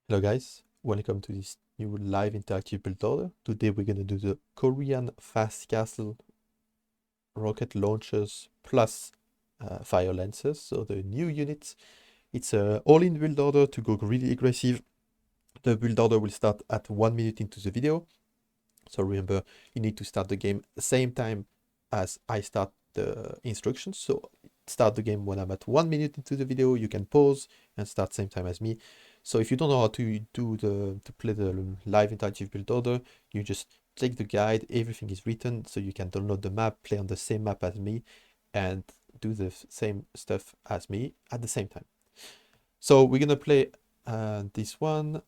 Hello guys, welcome to this new live interactive build order. Today we're going to do the Korean fast castle rocket launchers plus fire lancers, so the new units. It's a all-in build order to go really aggressive. The build order will start at 1 minute into the video. So remember, you need to start the game the same time as I start the instructions. So start the game when I'm at 1 minute into the video. You can pause and start same time as me. So if you don't know how to play the live interactive build order, you just take the guide. Everything is written, so you can download the map, play on the same map as me, and do the same stuff as me at the same time. So we're gonna play this one.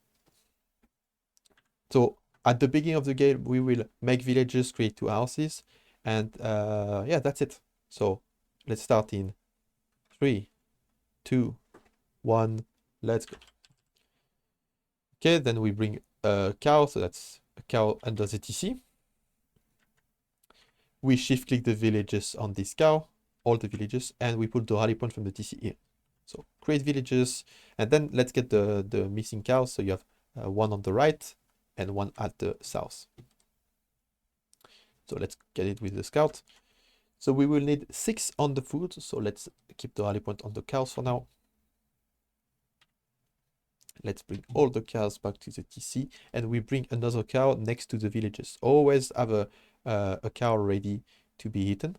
So at the beginning of the game, we will make villagers, create 2 houses, and yeah, that's it. So let's start in 3, 2, 1, let's go. Okay, then we bring a cow, so that's a cow under the TC. We shift click the villages on this cow, all the villages, and we put the rally point from the TC here. So create villages, and then let's get the missing cows. So you have one on the right and one at the south. So let's get it with the scout. So we will need 6 on the food. So let's keep the rally point on the cows for now. Let's bring all the cows back to the TC, and we bring another cow next to the villages. Always have a cow ready to be eaten.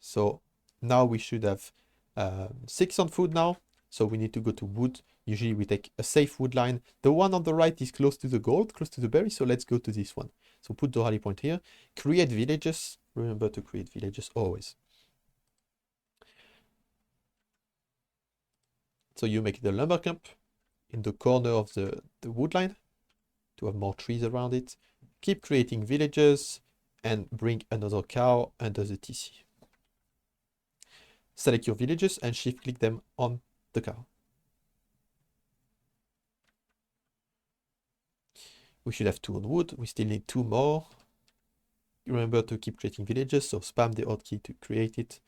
So now we should have 6 on food now. So we need to go to wood. Usually we take a safe wood line. The one on the right is close to the gold, close to the berry. So let's go to this one. So put the rally point here. Create villages. Remember to create villages always. So you make the lumber camp in the corner of the wood line to have more trees around it. Keep creating villages and bring another cow under the TC. Select your villages and shift click them on the cow. We should have 2 on wood. We still need 2 more. Remember to keep creating villages, so spam the hotkey to create it.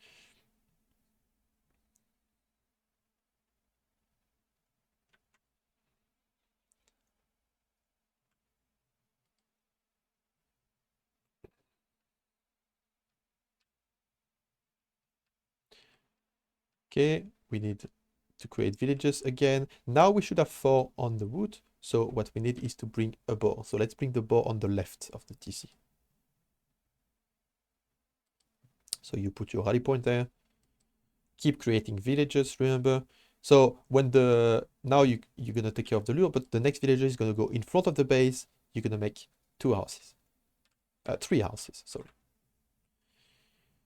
Okay, we need to create villages again. Now we should have 4 on the wood. So what we need is to bring a boar. So let's bring the boar on the left of the TC. So you put your rally point there. Keep creating villages, remember. So when now you're gonna take care of the lure, but the next villager is gonna go in front of the base. You're gonna make 2 houses. 3 houses, sorry.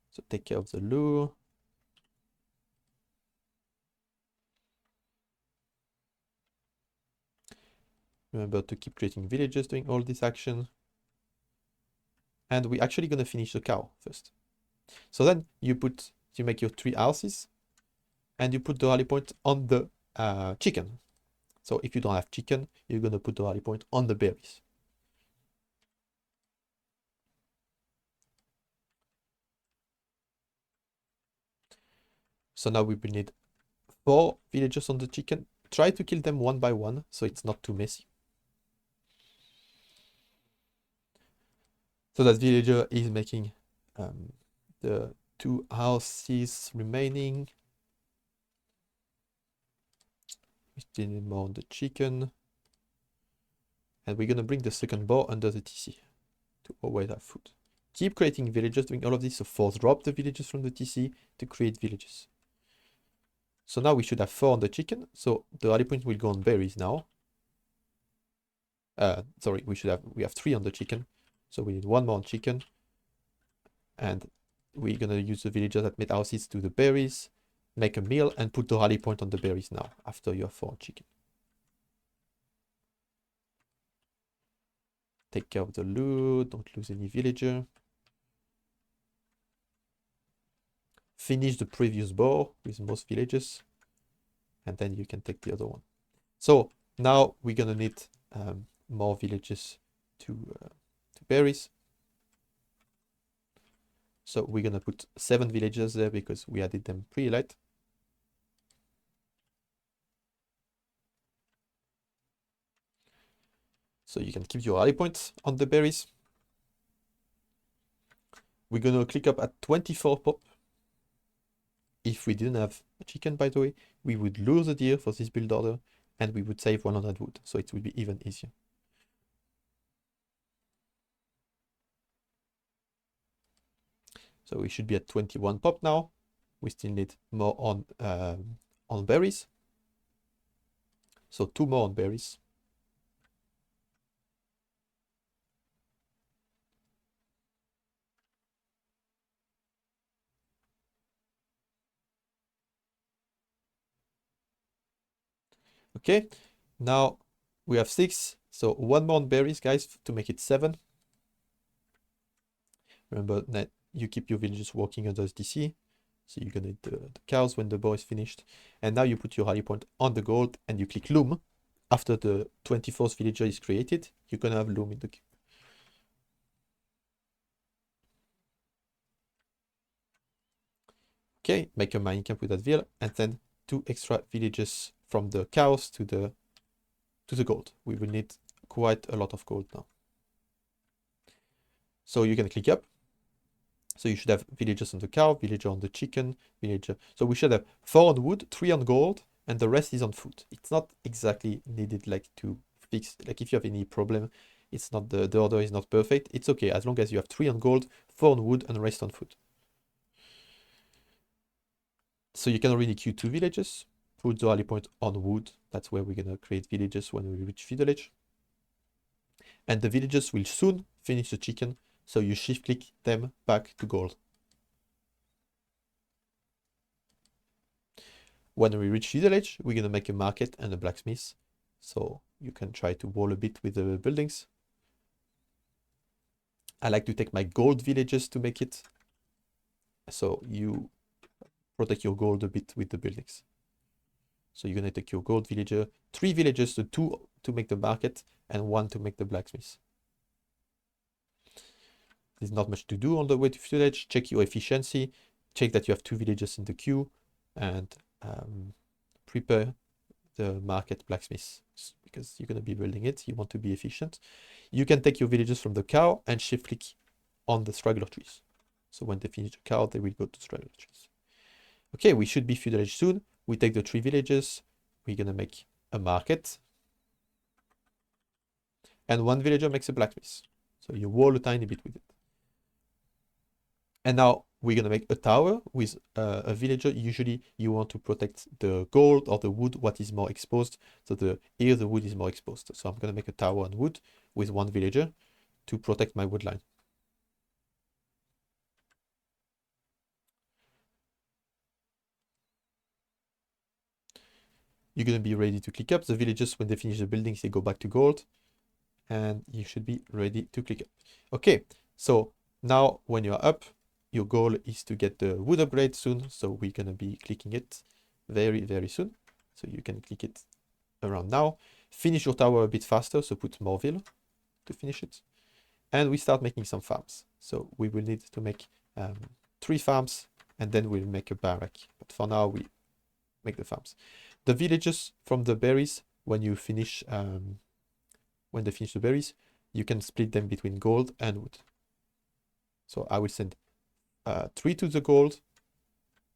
So take care of the lure. Remember to keep creating villages doing all this action. And we're actually gonna finish the cow first. So then you make your 3 houses and you put the rally point on the chicken. So if you don't have chicken, you're gonna put the rally point on the berries. So now we will need 4 villagers on the chicken. Try to kill them one by one, so it's not too messy. So that villager is making the 2 houses remaining. We still need more on the chicken. And we're gonna bring the second boar under the TC to always have food. Keep creating villages, doing all of this, so force drop the villages from the TC to create villages. So now we should have 4 on the chicken, so the rally point will go on berries now. Sorry, we have 3 on the chicken, so we need 1 more on chicken. And we're gonna use the villagers that made houses to the berries, make a meal, and put the rally point on the berries now, after you have 4 on chicken. Take care of the loot, don't lose any villager. Finish the previous boar with most villages, and then you can take the other one. So now we're gonna need more villages to berries. So we're gonna put 7 villagers there because we added them pretty late. So you can keep your rally points on the berries. We're gonna click up at 24 pop. If we didn't have a chicken, by the way, we would lose a deer for this build order, and we would save 100 wood, so it would be even easier. So we should be at 21 pop now. We still need more on berries. So 2 more on berries. Okay, now we have 6. So 1 more on berries, guys, to make it 7. Remember that you keep your villagers walking under DC. So you're gonna need the cows when the bow is finished. And now you put your rally point on the gold and you click loom. After the 24th villager is created, you're gonna have loom in the queue. Okay, make a mining camp with that vill, and then 2 extra villages from the cows to the gold. We will need quite a lot of gold now. So you can click up. So you should have villagers on the cow, villager on the chicken, villager. So we should have 4 on wood, 3 on gold, and the rest is on food. It's not exactly needed like to fix, like if you have any problem, it's not the order is not perfect. It's okay as long as you have 3 on gold, 4 on wood, and the rest on food. So you can already queue 2 villages, put the rally point on wood. That's where we're gonna create villages when we reach Feudal age. And the villagers will soon finish the chicken, so you shift click them back to gold. When we reach Feudal age, we're gonna make a market and a blacksmith. So you can try to wall a bit with the buildings. I like to take my gold villages to make it. So you protect your gold a bit with the buildings. So you're gonna take your gold villager, 3 villagers, 2 to make the market, and 1 to make the blacksmith. There's not much to do on the way to Feudal age. Check your efficiency, check that you have 2 villagers in the queue, and prepare the market blacksmith because you're going to be building it. You want to be efficient. You can take your villagers from the cow and shift click on the straggler trees. So when they finish the cow, they will go to straggler trees. Okay, we should be Feudal age soon. We take the 3 villages. We're going to make a market. And 1 villager makes a blacksmith. So you wall a tiny bit with it. And now we're gonna make a tower with a villager. Usually you want to protect the gold or the wood, what is more exposed. So here the wood is more exposed. So I'm gonna make a tower on wood with 1 villager to protect my wood line. You're gonna be ready to click up. The villagers, when they finish the buildings, they go back to gold. And you should be ready to click up. Okay, so now when you're up, your goal is to get the wood upgrade soon, so we're gonna be clicking it very, very soon. So you can click it around now. Finish your tower a bit faster, so put more vill to finish it. And we start making some farms. So we will need to make 3 farms, and then we'll make a barrack. But for now, we make the farms. The villages from the berries, when you finish, when they finish the berries, you can split them between gold and wood. So I will send 3 to the gold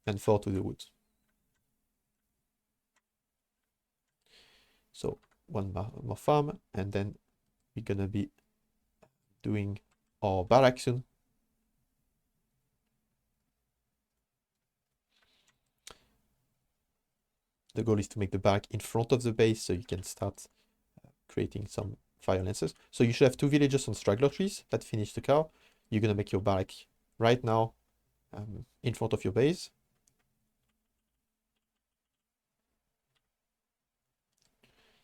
and 4 to the wood. So 1 more farm, and then we're gonna be doing our barrack soon. The goal is to make the barrack in front of the base so you can start creating some fire lances. So you should have 2 villagers on straggler trees that finish the cow. You're gonna make your barrack right now in front of your base.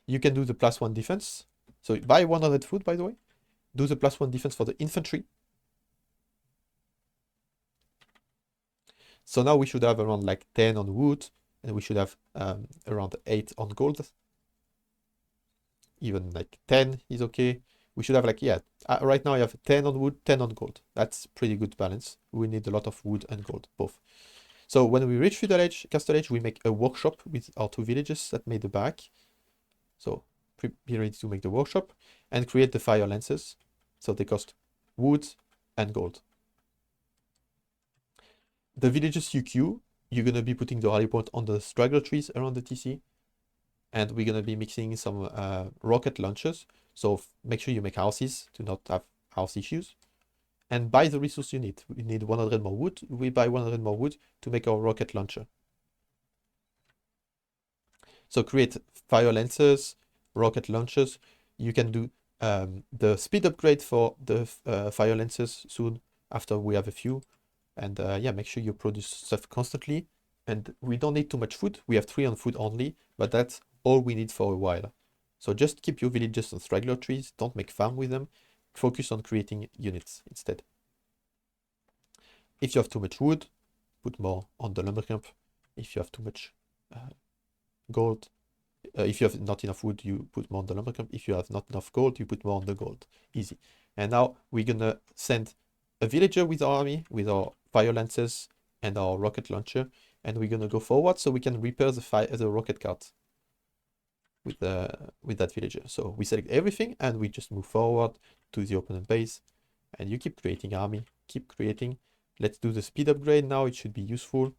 You can do the +1 defense. So buy 100 food, by the way. Do the +1 defense for the infantry. So now we should have around like 10 on wood, and we should have around 8 on gold. Even like 10 is okay. we should have like, yeah, right now I have 10 on wood, 10 on gold. That's pretty good balance. We need a lot of wood and gold, both. So when we reach Feudal Age, Castle Age, we make a workshop with our 2 villages that made the back. So be ready to make the workshop and create the fire lances. So they cost wood and gold. The villages you queue, you're gonna be putting the rally point on the straggler trees around the TC. And we're gonna be mixing some rocket launchers. So make sure you make houses to not have house issues. And buy the resource you need. We need 100 more wood. We buy 100 more wood to make our rocket launcher. So create fire lancers, rocket launchers. You can do the speed upgrade for the fire lancers soon after we have a few. And yeah, make sure you produce stuff constantly. And we don't need too much food. We have 3 on food only, but that's all we need for a while. So just keep your villages on straggler trees. Don't make farm with them. Focus on creating units instead. If you have too much wood, put more on the lumber camp. If you have too much gold, if you have not enough wood, you put more on the lumber camp. If you have not enough gold, you put more on the gold. Easy. And now we're gonna send a villager with our army, with our fire lances and our rocket launcher, and we're gonna go forward so we can repair the rocket cart with that villager. So we select everything and we just move forward to the opponent base, and you keep creating army, keep creating. Let's do the speed upgrade now. It should be useful.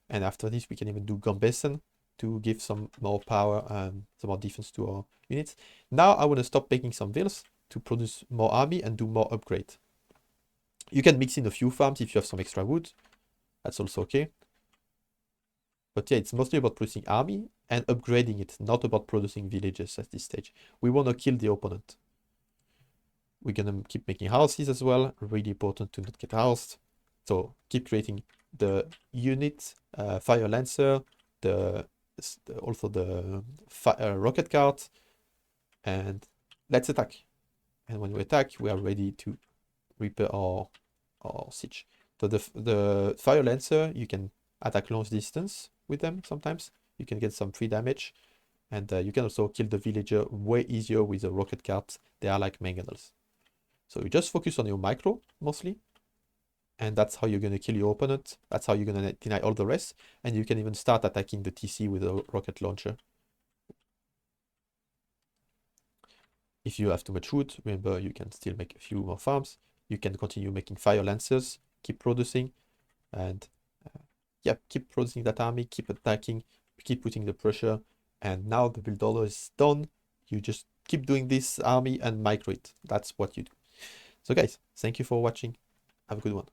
And after this, we can even do Gambesson to give some more power and some more defense to our units. Now I want to stop making some vills to produce more army and do more upgrade. You can mix in a few farms if you have some extra wood. That's also okay. But yeah, it's mostly about producing army and upgrading it, not about producing villages at this stage. We want to kill the opponent. We're gonna keep making houses as well. Really important to not get housed. So keep creating the unit, fire lancer, also the rocket cart, and let's attack. And when we attack, we are ready to repair our siege. So the fire lancer, you can attack long distance with them sometimes. You can get some free damage, and you can also kill the villager way easier with the rocket carts. They are like mangonels. So you just focus on your micro mostly, and that's how you're going to kill your opponent. That's how you're going to deny all the rest, and you can even start attacking the TC with a rocket launcher. If you have too much wood, remember you can still make a few more farms. You can continue making fire lancers, keep producing, and yeah, keep producing that army, keep attacking, keep putting the pressure. And now the build order is done. You just keep doing this army and micro it. That's what you do. So guys, thank you for watching. Have a good one.